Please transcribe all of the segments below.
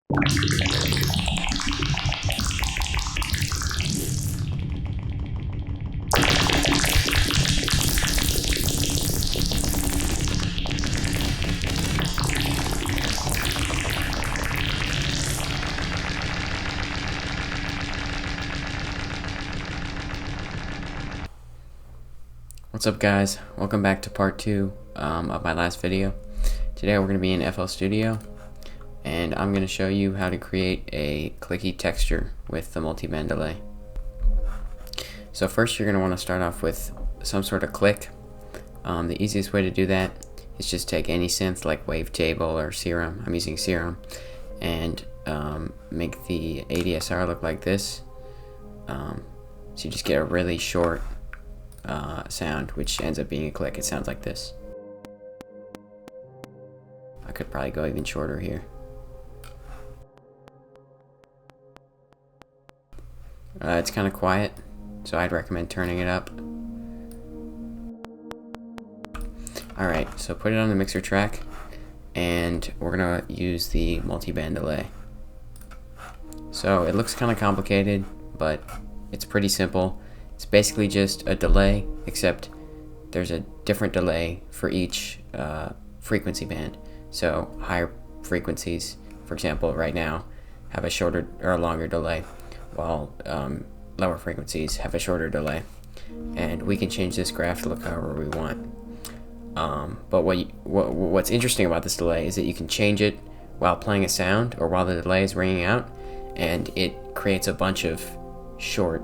What's up guys, welcome back to part 2 of my last video. Today we're going to be in FL Studio and I'm going to show you how to create a clicky texture with the multiband delay. So first you're going to want to start off with some sort of click. The easiest way to do that is just take any synth like Wavetable or Serum, I'm using Serum, and make the ADSR look like this. So you just get a really short sound, which ends up being a click. It sounds like this. I could probably go even shorter here. It's kind of quiet, so I'd recommend turning it up. Alright, so put it on the mixer track, and we're gonna use the multiband delay. So it looks kind of complicated, but it's pretty simple. It's basically just a delay, except there's a different delay for each frequency band. So higher frequencies, for example, right now, have a shorter or a longer delay, while lower frequencies have a shorter delay. And we can change this graph to look however we want. But what's interesting about this delay is that you can change it while playing a sound or while the delay is ringing out, and it creates a bunch of short,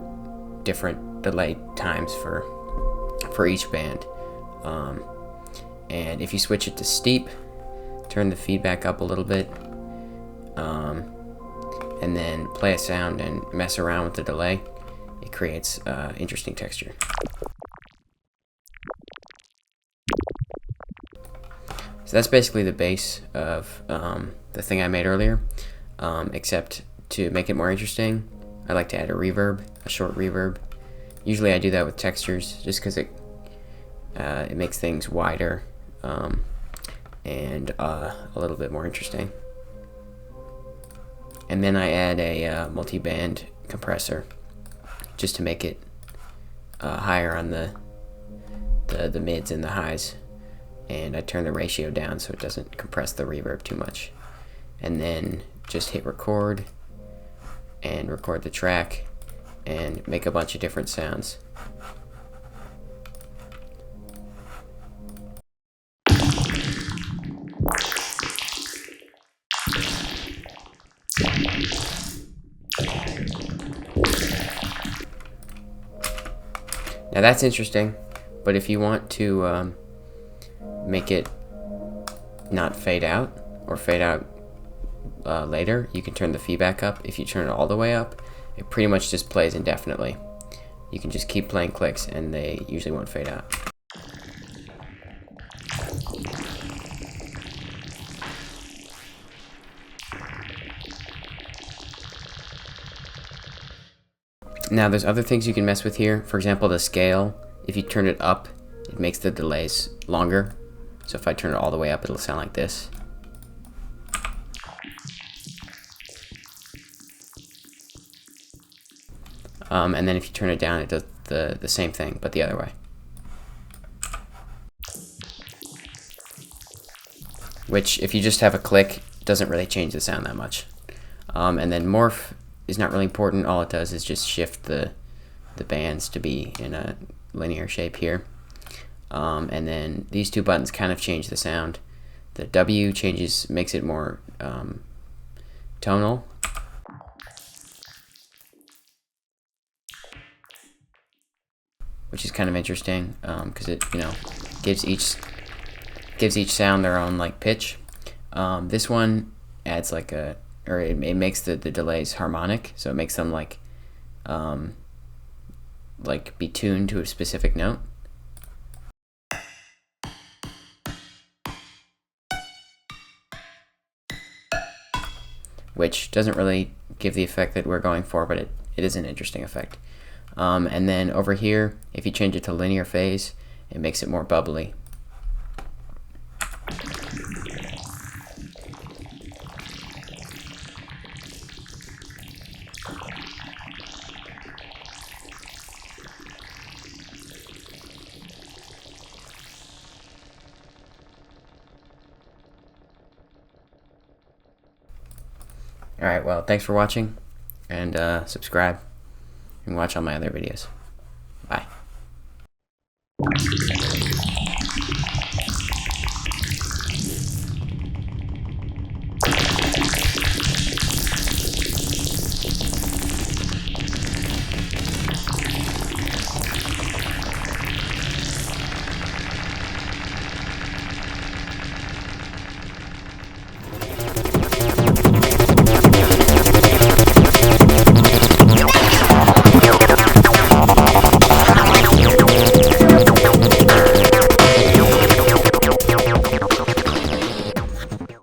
different delay times for each band. And if you switch it to steep, turn the feedback up a little bit, and then play a sound and mess around with the delay, it creates interesting texture. So that's basically the base of the thing I made earlier, except to make it more interesting, I like to add a reverb, a short reverb. Usually I do that with textures just because it makes things wider and a little bit more interesting. And then I add a multi-band compressor just to make it higher on the mids and the highs. And I turn the ratio down so it doesn't compress the reverb too much. And then just hit record and record the track and make a bunch of different sounds. Now that's interesting, but if you want to make it not fade out or fade out later, you can turn the feedback up. If you turn it all the way up, it pretty much just plays indefinitely. You can just keep playing clicks and they usually won't fade out. Now there's other things you can mess with here. For example, the scale. If you turn it up, it makes the delays longer. So if I turn it all the way up, it'll sound like this. And then if you turn it down, it does the same thing, but the other way. Which, if you just have a click, doesn't really change the sound that much. And then morph is not really important. All it does is just shift the bands to be in a linear shape here. And then these two buttons kind of change the sound. The W makes it more tonal. Which is kind of interesting because it, gives each sound their own like pitch. This one adds like it makes the delays harmonic, so it makes them like be tuned to a specific note. Which doesn't really give the effect that we're going for, but it is an interesting effect. And then over here, if you change it to linear phase, it makes it more bubbly. Alright, well, thanks for watching, and subscribe and watch all my other videos.